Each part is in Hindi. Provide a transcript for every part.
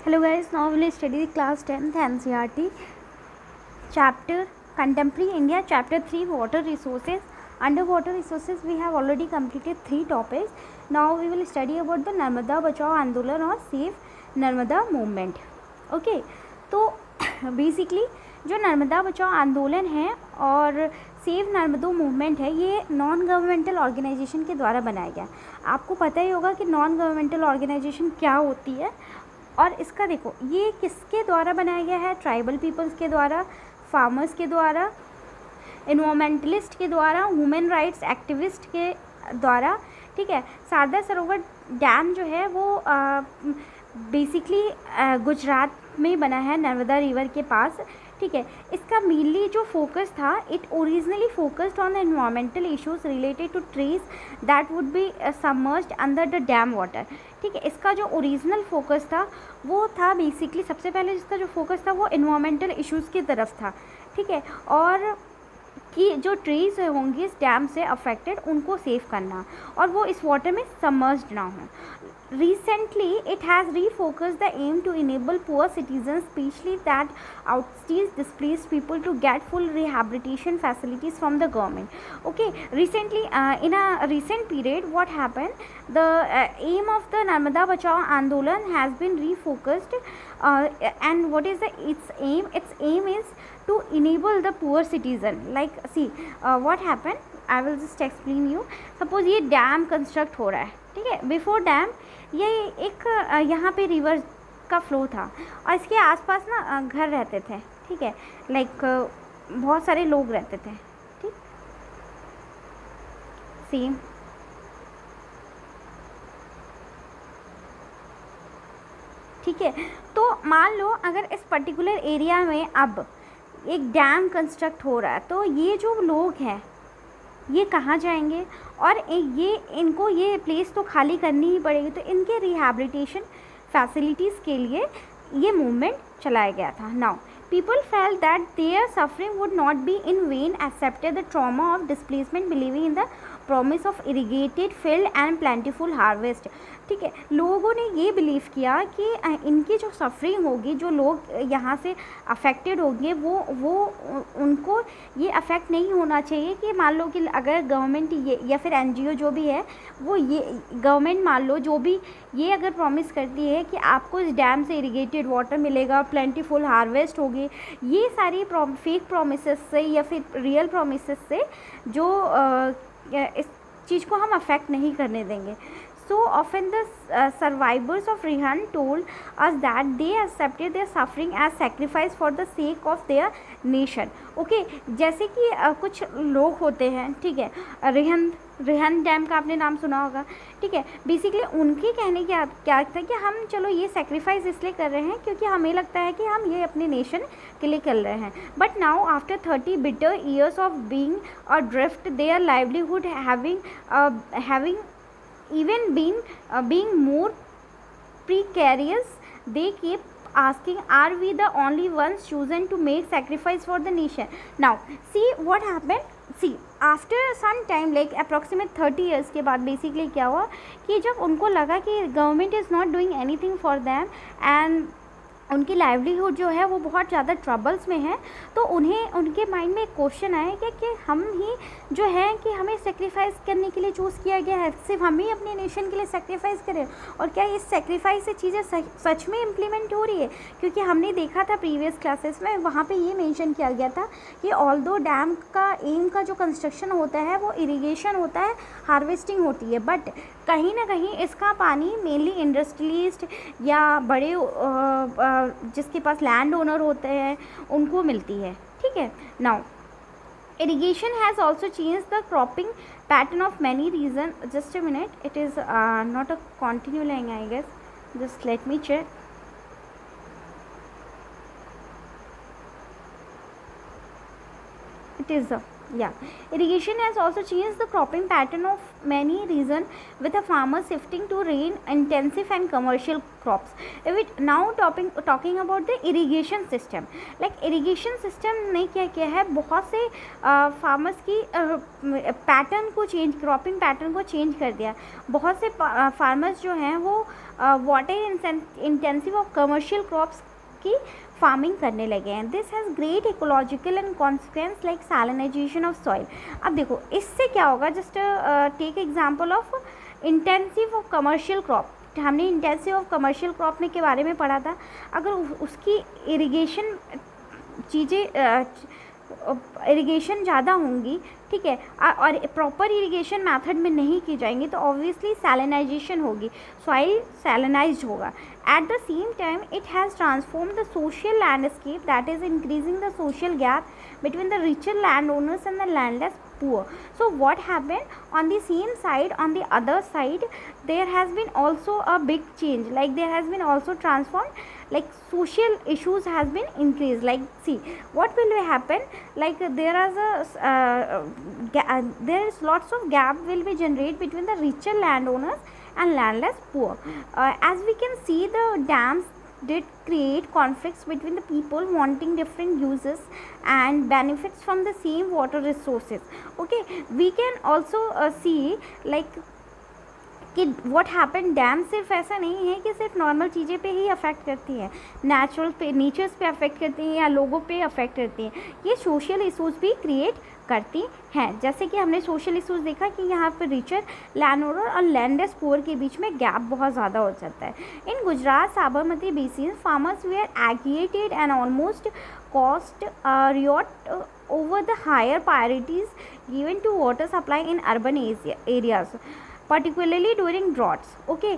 Hello guys, now we will study class 10th NCERT chapter Contemporary India, chapter 3 Water Resources. Under water resources we have already completed 3 topics. Now we will study about the Narmada Bachao Andolan or Save Narmada Movement. Okay, तो बेसिकली जो नर्मदा बचाओ आंदोलन है और सेव नर्मदो मूवमेंट है, ये नॉन गवर्नमेंटल ऑर्गेनाइजेशन के द्वारा बनाया गया। आपको पता ही होगा कि नॉन गवर्नमेंटल ऑर्गेनाइजेशन क्या होती है। और इसका देखो, ये किसके द्वारा बनाया गया है? ट्राइबल पीपल्स के द्वारा, फार्मर्स के द्वारा, इन्वायरमेंटलिस्ट के द्वारा, ह्यूमन राइट्स एक्टिविस्ट के द्वारा। ठीक है, शारदा सरोवर डैम जो है वो बेसिकली गुजरात में बना है, नर्मदा रिवर के पास। ठीक है, इसका मेनली जो फोकस था, it originally focused on the environmental issues related to trees that would be submerged under the dam water. ठीक है, इसका जो ओरिजिनल फोकस था वो था बेसिकली, सबसे पहले इसका जो फोकस था वो एनवायरमेंटल इश्यूज़ की तरफ था। ठीक है, और कि जो ट्रीज होंगी इस डैम से अफेक्टेड, उनको सेव करना और वो इस वाटर में सबमर्ज्ड ना हो। Recently, it has refocused the aim to enable poor citizens, especially that outstays displaced people, to get full rehabilitation facilities from the government. Okay, recently, in a recent period, what happened? The aim of the Narmada Bachao Andolan has been refocused, and what is its aim? Its aim is to enable the poor citizen. Like, see, what happened? I will just explain you. Suppose ये डैम कंस्ट्रक्ट हो रहा है, ठीक है। बिफोर डैम ये एक यहाँ पे रिवर का फ्लो था और इसके आसपास ना घर रहते थे। ठीक है, लाइक बहुत सारे लोग रहते थे। ठीक, सेम ठीक है। तो मान लो अगर इस पर्टिकुलर एरिया में अब एक डैम कंस्ट्रक्ट हो रहा है, तो ये जो लोग हैं ये कहाँ जाएंगे? और ये इनको ये प्लेस तो खाली करनी ही पड़ेगी। तो इनके रिहैबिलिटेशन फैसिलिटीज़ के लिए ये मूवमेंट चलाया गया था। Now people felt that their suffering would not be in vain, accepted the trauma of displacement, believing in the promise of irrigated field and plentiful harvest। ठीक है, लोगों ने ये बिलीव किया कि इनकी जो सफरिंग होगी, जो लोग यहाँ से अफेक्टेड होंगे, वो उनको ये अफेक्ट नहीं होना चाहिए। कि मान लो कि अगर गवर्नमेंट ये या फिर एनजीओ जो भी है, वो ये गवर्नमेंट मान लो जो भी ये अगर प्रॉमिस करती है कि आपको इस डैम से इरिगेटेड वाटर मिलेगा, प्लेंटीफुल हार्वेस्ट होगी, ये सारी फेक प्रोमिसेस से या फिर रियल प्रोमिसेस से जो इस चीज़ को हम अफेक्ट नहीं करने देंगे। So often the survivors of Rihan told us that they accepted their suffering as sacrifice for the sake of their nation. Okay, जैसे कि कुछ लोग होते हैं, ठीक है, रिहन डैम का आपने नाम सुना होगा। ठीक है, बेसिकली उनके कहने क्या था कि हम चलो ये सेक्रीफाइस इसलिए कर रहे हैं क्योंकि हमें लगता है कि हम ये अपने नेशन के लिए कर रहे हैं। But now after 30 bitter years of being adrift, their livelihood having even being more precarious, they keep asking, are we the only ones chosen to make sacrifice for the nation? Now see what happened. See, after some time, like approximate 30 years के बाद बेसिकली क्या हुआ कि जब उनको लगा कि government is not doing anything for them and उनकी लाइवलीहुड जो है वो बहुत ज़्यादा ट्रबल्स में है, तो उन्हें उनके माइंड में एक क्वेश्चन आया कि हम ही जो है कि हमें सेक्रीफाइस करने के लिए चूज़ किया गया है, सिर्फ हम ही अपने नेशन के लिए सेक्रीफाइस करें। और क्या इस सेक्रीफाइस से चीज़ें सच में इम्प्लीमेंट हो रही है? क्योंकि हमने देखा था प्रीवियस क्लासेस में, वहाँ पे ये मेंशन किया गया था कि ऑल्दो डैम का एम का जो कंस्ट्रक्शन होता है वो इरीगेशन होता है, हार्वेस्टिंग होती है, बट कहीं ना कहीं इसका पानी मेनली इंडस्ट्रियलिस्ट या बड़े जिसके पास लैंड ओनर होते हैं उनको मिलती है। ठीक है, now irrigation has also changed the cropping pattern of many reasons. Just a minute, it is not a continue line, I guess. Just let me check. It is irrigation has also changed the cropping pattern of many reasons, with the farmers shifting to rain intensive and commercial crops. If it now talking about the irrigation system, like irrigation system ने क्या किया है, बहुत से फार्मर्स की पैटर्न को चेंज, क्रॉपिंग पैटर्न को चेंज कर दिया. बहुत से फार्मर्स जो हैं वो वाटर इंटेंसिव और कमर्शियल क्रॉप्स की फार्मिंग करने लगे हैं. This has great ecological and consequence like salinisation of soil. अब देखो इससे क्या होगा, just take example of intensive of commercial crop. हमने इंटेंसिव ऑफ कमर्शियल क्रॉप में के बारे में पढ़ा था. अगर उसकी इरिगेशन चीज़ें इरिगेशन ज़्यादा होंगी, ठीक है, और प्रॉपर इरिगेशन मेथड में नहीं की जाएंगी तो ऑब्वियसली सैलिनाइजेशन होगी, सॉइल सैलिनाइज्ड होगा. At the same time it has transform the social landscape that is increasing the social gap between the richer landowners and the landless poor. So what happened on the same side, on the other side there has been also a big change, like there has been also transformed, like social issues has been increased. Like see what will happen, like there is lots of gap will be generated between the richer landowners and landless poor. As we can see, the dams did create conflicts between the people wanting different uses and benefits from the same water resources. Okay, we can also see like कि व्हाट हैपन, डैम सिर्फ ऐसा नहीं है कि सिर्फ नॉर्मल चीज़ें पे ही अफेक्ट करती है, नेचुरल पे, नेचर्स पे अफेक्ट करती हैं या लोगों पे अफेक्ट करती हैं, ये सोशल इशूज़ भी क्रिएट करती हैं. जैसे कि हमने सोशल इशूज़ देखा कि यहाँ पर रिचर लैंडओनर और लैंडलेस पुअर के बीच में गैप बहुत ज़्यादा हो जाता है. In Gujarat Sabarmati basin farmers were aggregated and almost cost riot over the higher priorities given to water supply in urban areas, particularly during droughts. Okay,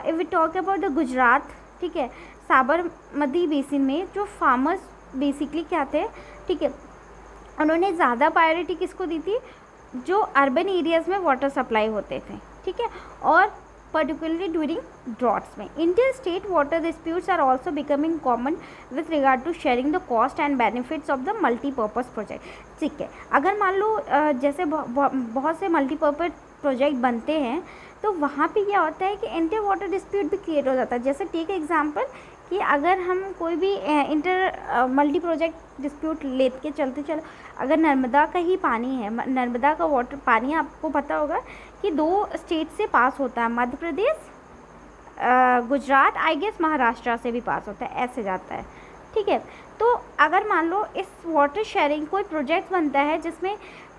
if we talk about the Gujarat, ठीक है, साबरमती बेसिन में जो फार्मर्स बेसिकली क्या थे, ठीक है, उन्होंने ज़्यादा प्रायोरिटी किसको दी थी, जो अर्बन एरियाज़ में वाटर सप्लाई होते थे, ठीक है, और particularly during droughts में. Interstate water disputes are also becoming common with regard to sharing the cost and benefits of the multi-purpose project. ठीक है, अगर मान लो जैसे बहुत से मल्टीपर्पज़ प्रोजेक्ट बनते हैं तो वहाँ पे क्या होता है कि इंटर वाटर डिस्प्यूट भी क्रिएट हो जाता है. जैसे टेक एग्जांपल कि अगर हम कोई भी इंटर मल्टी प्रोजेक्ट डिस्प्यूट लेके चलते अगर नर्मदा का ही पानी है, नर्मदा का वाटर पानी आपको पता होगा कि 2 स्टेट से पास होता है, मध्य प्रदेश, गुजरात, आई गेस महाराष्ट्र से भी पास होता है, ऐसे जाता है, ठीक है. तो अगर मान लो इस वाटर शेयरिंग कोई प्रोजेक्ट बनता है जिसमें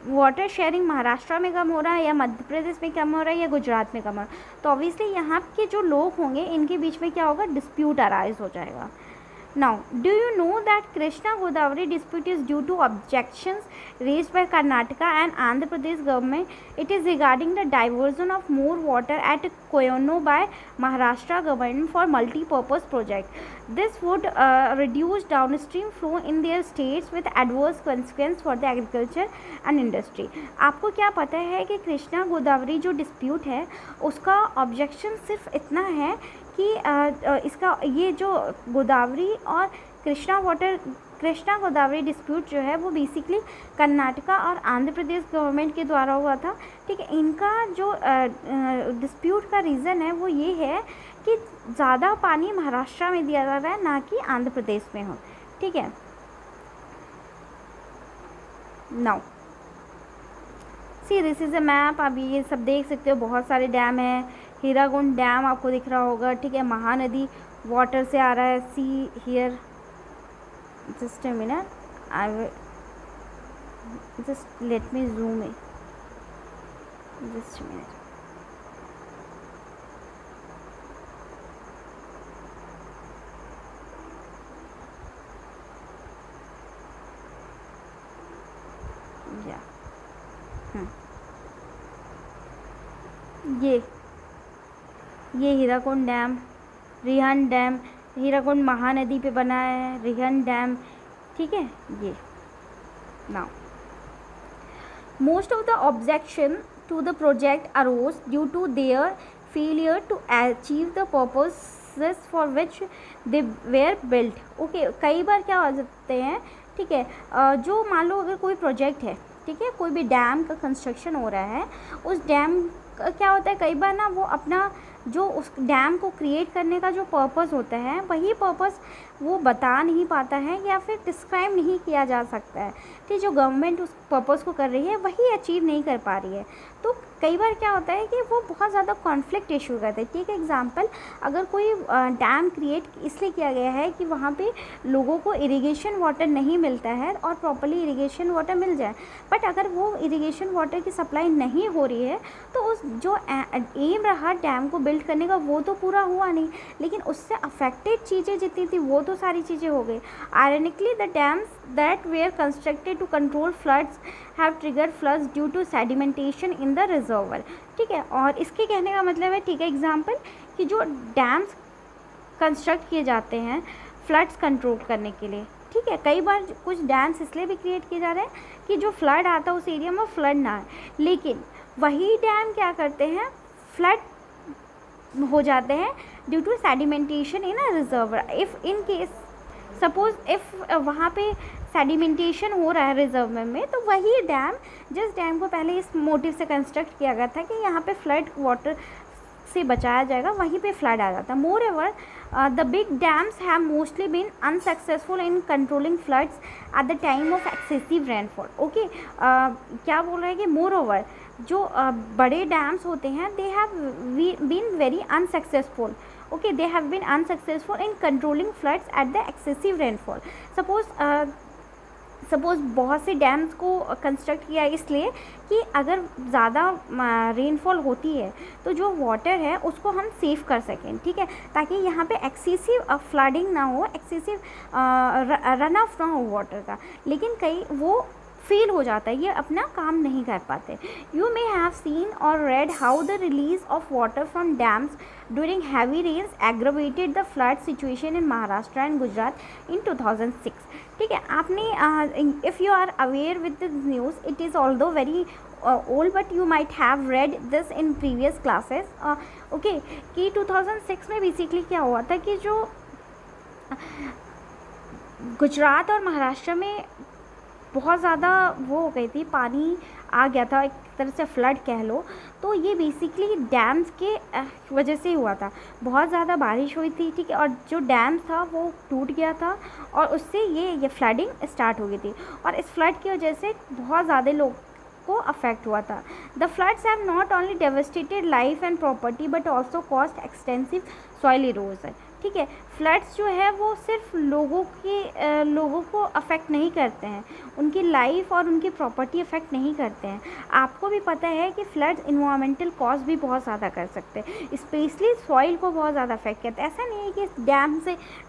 वाटर शेयरिंग महाराष्ट्र में कम हो रहा है या मध्य प्रदेश में कम हो रहा है या गुजरात में कम हो रहा है, तो ऑब्वियसली यहाँ के जो लोग होंगे इनके बीच में क्या होगा, डिस्प्यूट अराइज हो जाएगा. Now, do you know that Krishna Godavari dispute is due to objections raised by Karnataka and Andhra Pradesh government? It is regarding the diversion of more water at Koyano by Maharashtra government for multi-purpose project. This would reduce downstream flow in their states with adverse consequence for the agriculture and industry. आपको क्या पता है कि कृष्णा गोदावरी जो डिस्प्यूट है उसका ऑब्जेक्शन सिर्फ इतना है कि इसका ये जो गोदावरी और कृष्णा गोदावरी डिस्प्यूट जो है वो बेसिकली कर्नाटका और आंध्र प्रदेश गवर्नमेंट के द्वारा हुआ था, ठीक है. इनका जो डिस्प्यूट का रीज़न है वो ये है कि ज़्यादा पानी महाराष्ट्र में दिया जा रहा है ना कि आंध्र प्रदेश में हो, ठीक है. Now see this is a map. आप ये सब देख सकते हो, बहुत सारे डैम हैं. हीराकुंड डैम आपको दिख रहा होगा, ठीक है, महानदी वाटर से आ रहा है. See here, just a minute, I will just let me zoom in, just a minute. या ये हीराकुंड डैम, रिहन डैम, हीराकुंड महानदी पे बना है रिहन डैम, ठीक है. ये now most of the objection to the project arose due to their failure to achieve the purposes for which they were built. Okay, कई बार क्या हो जाते हैं, ठीक है, जो मान लो अगर कोई प्रोजेक्ट है, ठीक है, कोई भी डैम का कंस्ट्रक्शन हो रहा है, उस डैम क्या होता है कई बार ना वो अपना जो उस डैम को क्रिएट करने का जो पर्पस होता है वही पर्पस वो बता नहीं पाता है या फिर डिस्क्राइब नहीं किया जा सकता है कि जो गवर्नमेंट उस पर्पस को कर रही है वही अचीव नहीं कर पा रही है। तो कई बार क्या होता है कि वो बहुत ज़्यादा कॉन्फ्लिक्ट इशू करते हैं। ठीक है, एग्जांपल, अगर कोई डैम क्रिएट इसलिए किया गया है कि वहाँ पे लोगों को इरिगेशन वाटर नहीं मिलता है और प्रॉपर्ली इरिगेशन वाटर मिल जाए, बट अगर वो इरिगेशन वाटर की सप्लाई नहीं हो रही है तो उस जो एम रहा डैम को बिल्ड करने का वो तो पूरा हुआ नहीं, लेकिन उससे अफेक्टेड चीज़ें जितनी थी वो तो सारी चीज़ें हो गई। Ironically the dams that were constructed to control floods have triggered floods due to sedimentation in the reservoir. ठीक है, और इसके कहने का मतलब है, ठीक है, एग्जाम्पल, कि जो डैम्स कंस्ट्रक्ट किए जाते हैं फ्लड्स कंट्रोल करने के लिए, ठीक है, कई बार कुछ डैम्स इसलिए भी क्रिएट किए जा रहे हैं कि जो फ्लड आता है उस एरिया में फ्लड ना आए, लेकिन वही डैम क्या करते हैं, फ्लड हो जाते हैं due to sedimentation in a reservoir. If in case suppose if वहाँ पे सेडिमेंटेशन हो रहा है रिजर्व में, तो वही डैम, जिस डैम को पहले इस मोटिव से कंस्ट्रक्ट किया गया था कि यहाँ पे फ्लड वाटर से बचाया जाएगा, वहीं पे फ्लड आ जाता है। Moreover the big dams have mostly been unsuccessful in controlling floods at the time of excessive rainfall. Okay, क्या बोल रहे हैं कि मोर ओवर जो बड़े डैम्स होते हैं they have been very unsuccessful. Okay, they have been unsuccessful in controlling floods at the excessive rainfall. Suppose बहुत से डैम्स को कंस्ट्रक्ट किया इसलिए कि अगर ज़्यादा रेनफॉल होती है तो जो वाटर है उसको हम सेव कर सकें, ठीक है, ताकि यहाँ पे एक्सेसिव फ्लडिंग ना हो, एक्सेसिव रन ऑफ ना हो वाटर का। लेकिन कई वो फेल हो जाता है, ये अपना काम नहीं कर पाते। You may have seen or read how the release of water from dams during heavy rains aggravated the flood situation in Maharashtra and Gujarat in 2006। ठीक है, आपने if you are aware with this news, it is although very old but you might have read this in previous classes. Okay, कि 2006 में बेसिकली क्या हुआ था कि जो गुजरात और महाराष्ट्र में बहुत ज़्यादा वो हो गई थी, पानी आ गया था, एक तरह से फ्लड कह लो। तो ये बेसिकली डैम्स के वजह से हुआ था, बहुत ज़्यादा बारिश हुई थी, ठीक है, और जो डैम था वो टूट गया था और उससे ये फ्लडिंग स्टार्ट हो गई थी, और इस फ्लड की वजह से बहुत ज़्यादा लोग को अफेक्ट हुआ था। The floods have not only devastated life and property but also cost extensive soil erosion. ठीक है, फ्लड्स जो है वो सिर्फ लोगों को अफेक्ट नहीं करते हैं, उनकी लाइफ और उनकी प्रॉपर्टी अफेक्ट नहीं करते हैं। आपको भी पता है कि फ्लड्स इन्वायरमेंटल कॉस्ट भी बहुत ज़्यादा कर सकते हैं, स्पेशली सॉइल को बहुत ज़्यादा अफेक्ट करते हैं। ऐसा नहीं है कि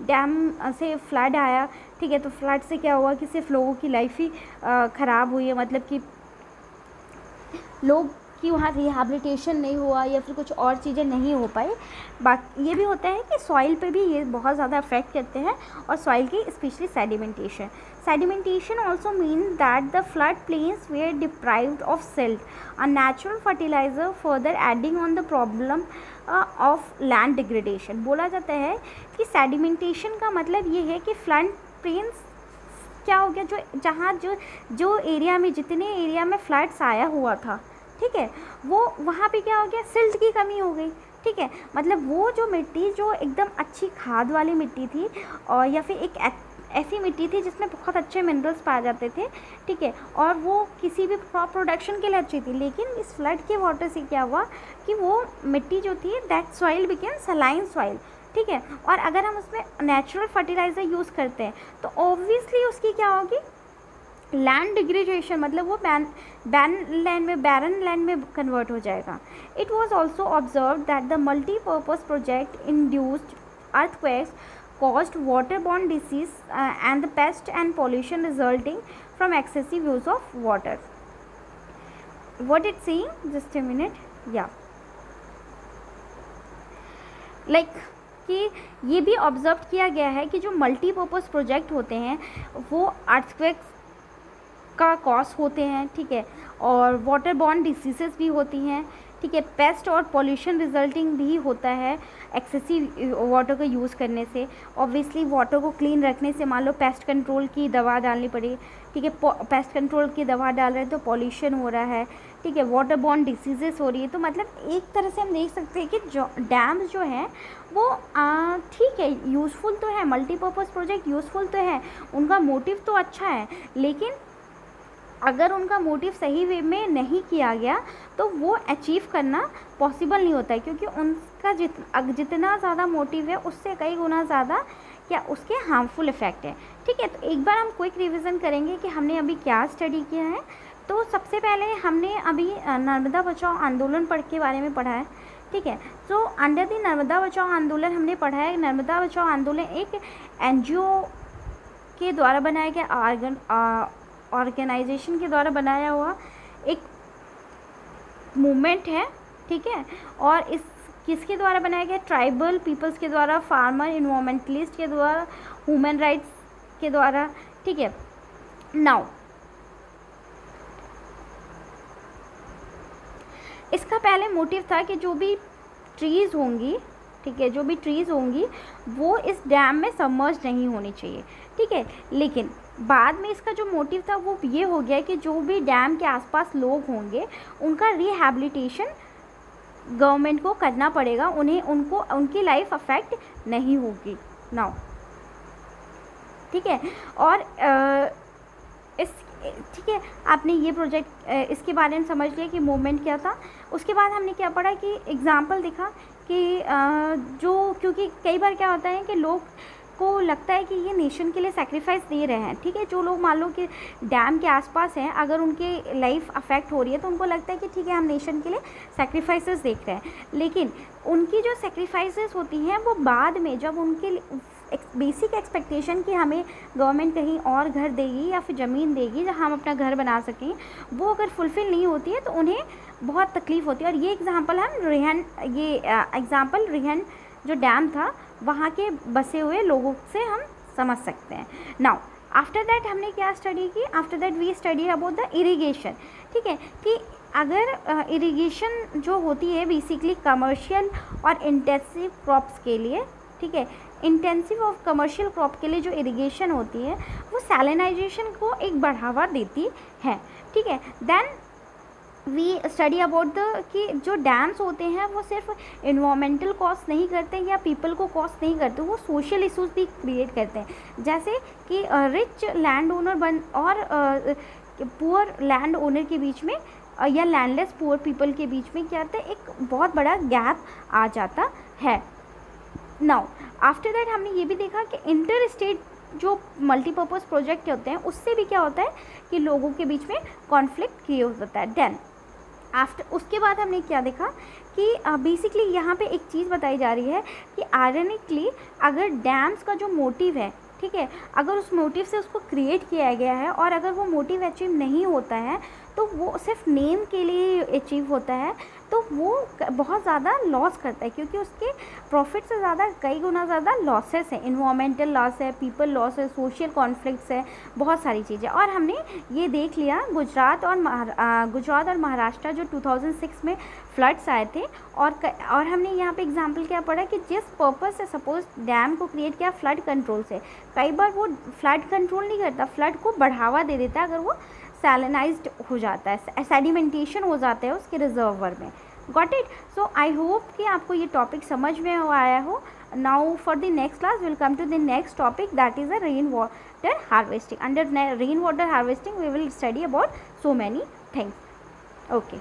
डैम से फ्लड आया, ठीक है, तो फ्लड से क्या हुआ कि सिर्फ लोगों की लाइफ ही ख़राब हुई है, मतलब कि लोग कि वहाँ रिहैबिलिटेशन नहीं हुआ या फिर कुछ और चीज़ें नहीं हो पाई। बाकी ये भी होता है कि सॉइल पे भी ये बहुत ज़्यादा अफेक्ट करते हैं, और सॉइल की specially sedimentation also means that the flood plains were deprived of silt, a natural fertiliser, further adding on the problem of land degradation. बोला जाता है कि सेडिमेंटेशन का मतलब ये है कि फ्लड प्लेन्स क्या हो गया, जो एरिया में, जितने एरिया में फ्लड्स आया हुआ था, ठीक है, वो वहाँ पे क्या हो गया, सिल्ट की कमी हो गई। ठीक है, मतलब वो जो मिट्टी जो एकदम अच्छी खाद वाली मिट्टी थी, और या फिर एक ऐसी मिट्टी थी जिसमें बहुत अच्छे मिनरल्स पाए जाते थे, ठीक है, और वो किसी भी क्रॉप प्रोडक्शन के लिए अच्छी थी। लेकिन इस फ्लड के वाटर से क्या हुआ कि वो मिट्टी जो थी, that soil became saline soil. ठीक है, और अगर हम उसमें नेचुरल फर्टिलाइज़र यूज़ करते हैं तो ऑब्वियसली उसकी क्या होगी, लैंड डिग्रेडेशन, मतलब वो बैरन लैंड में कन्वर्ट हो जाएगा। It was also observe that the multipurpose project induced earthquakes caused waterborne disease and the pest and pollution resulting from excessive use of water. What it's saying? Just a minute. Yeah. Like कि ये भी ऑब्जर्व किया गया है कि जो मल्टीपर्पज़ प्रोजेक्ट होते हैं वो अर्थक्वेक्स का कॉज होते हैं, ठीक है, और वाटर बॉर्न डिसीज़ेस भी होती हैं, ठीक है। पेस्ट और पॉल्यूशन रिजल्टिंग भी होता है एक्सेसिव वाटर का यूज़ करने से। ऑब्वियसली वाटर को क्लीन रखने से मान लो पेस्ट कंट्रोल की दवा डालनी पड़ी, ठीक है, पेस्ट कंट्रोल की दवा डाल रहे हैं तो पॉल्यूशन हो रहा है, ठीक है, वाटर बॉर्न डिसीजेस हो रही है। तो मतलब एक तरह से हम देख सकते हैं कि जो डैम्स जो हैं वो ठीक है, यूज़फुल तो है, मल्टीपर्पज़ प्रोजेक्ट यूज़फुल तो है, उनका मोटिव तो अच्छा है, लेकिन अगर उनका मोटिव सही वे में नहीं किया गया तो वो अचीव करना पॉसिबल नहीं होता है, क्योंकि उनका जितना ज़्यादा मोटिव है उससे कई गुना ज़्यादा क्या उसके हार्मफुल इफ़ेक्ट है। ठीक है, तो एक बार हम क्विक रिवीजन करेंगे कि हमने अभी क्या स्टडी किया है। तो सबसे पहले हमने अभी नर्मदा बचाओ आंदोलन के बारे में पढ़ा है। ठीक है, तो अंडर द नर्मदा बचाओ आंदोलन हमने पढ़ा है। नर्मदा बचाओ आंदोलन एक NGO के द्वारा बनाया गया ऑर्गेनाइजेशन के द्वारा बनाया हुआ एक मूवमेंट है। ठीक है, और इस किसके द्वारा बनाया गया? ट्राइबल पीपल्स के द्वारा, फार्मर, इन्वायरमेंटलिस्ट के द्वारा, ह्यूमन राइट्स के द्वारा। ठीक है, नाउ इसका पहले मोटिव था कि जो भी ट्रीज़ होंगी, ठीक है, जो भी ट्रीज़ होंगी वो इस डैम में सबमर्ज नहीं होनी चाहिए। ठीक है, लेकिन बाद में इसका जो मोटिव था वो ये हो गया कि जो भी डैम के आसपास लोग होंगे उनका रिहैबिलिटेशन गवर्नमेंट को करना पड़ेगा, उनकी लाइफ अफेक्ट नहीं होगी नाउ। ठीक है, और ठीक है, आपने ये प्रोजेक्ट इसके बारे में समझ लिया कि मूवमेंट क्या था। उसके बाद हमने क्या पढ़ा कि एग्जाम्पल दिखा कि क्योंकि कई बार क्या होता है कि लोग को लगता है कि ये नेशन के लिए सेक्रीफाइस दे रहे हैं। ठीक है, जो लोग मान लो कि डैम के आसपास हैं, अगर उनके लाइफ अफेक्ट हो रही है तो उनको लगता है कि ठीक है हम नेशन के लिए सेक्रीफाइसेस देख रहे हैं, लेकिन उनकी जो सेक्रीफाइसेस होती हैं वो बाद में जब उनके बेसिक एक्सपेक्टेशन कि हमें गवर्नमेंट कहीं और घर देगी या फिर ज़मीन देगी जहाँ हम अपना घर बना सकें, वो अगर फुलफ़िल नहीं होती है तो उन्हें बहुत तकलीफ़ होती है। और ये एग्ज़ाम्पल हम रिहन जो डैम था वहाँ के बसे हुए लोगों से हम समझ सकते हैं। नाउ आफ्टर दैट हमने क्या स्टडी की? After that we study about the irrigation. ठीक है, कि अगर इरिगेशन जो होती है बेसिकली कमर्शियल और इंटेंसिव क्रॉप्स के लिए, ठीक है, इंटेंसिव और कमर्शियल क्रॉप के लिए जो इरिगेशन होती है वो सैलिनाइजेशन को एक बढ़ावा देती है। ठीक है, देन वी स्टडी अबाउट कि जो डैम्स होते हैं वो सिर्फ इन्वामेंटल कॉस्ट नहीं करते या पीपल को कॉस्ट नहीं करते, वो सोशल इशूज़ भी क्रिएट करते हैं, जैसे कि रिच लैंड ओनर और पुअर लैंड ओनर के बीच में या लैंडलेस पुअर पीपल के बीच में क्या होता है, एक बहुत बड़ा गैप आ जाता है। नाउ आफ्टर दैट हमने ये भी देखा कि इंटर स्टेट जो मल्टीपर्पज़ प्रोजेक्ट होते हैं उससे भी क्या होता है कि लोगों के बीच में कॉन्फ्लिक्ट क्रिएट होता है। देन उसके बाद हमने क्या देखा कि बेसिकली यहाँ पे एक चीज़ बताई जा रही है कि आयरनिकली अगर डैम्स का जो मोटिव है, ठीक है, अगर उस मोटिव से उसको क्रिएट किया गया है और अगर वो मोटिव अचीव नहीं होता है तो वो सिर्फ नेम के लिए अचीव होता है, तो वो बहुत ज़्यादा लॉस करता है, क्योंकि उसके प्रॉफिट से ज़्यादा कई गुना ज़्यादा लॉसेस है, इन्वामेंटल लॉस है, पीपल लॉस है, सोशल कॉन्फ्लिक्ट्स है, बहुत सारी चीज़ें। और हमने ये देख लिया गुजरात और महाराष्ट्र जो 2006 में फ्लड्स आए थे, और हमने यहाँ पे एग्जांपल क्या पढ़ा कि जिस पर्पस से सपोज डैम को क्रिएट किया फ्लड कंट्रोल से, कई बार वो फ्लड कंट्रोल नहीं करता, फ्लड को बढ़ावा दे देता है अगर वो सैलिनाइज्ड हो जाता है, सेडिमेंटेशन हो जाता है उसके रिजर्वर में। Got it? So I hope कि आपको ये टॉपिक समझ में आया हो। Now for the next class will come to the next topic, that is a rain water harvesting. Under rain water harvesting we will study about so many things. Okay.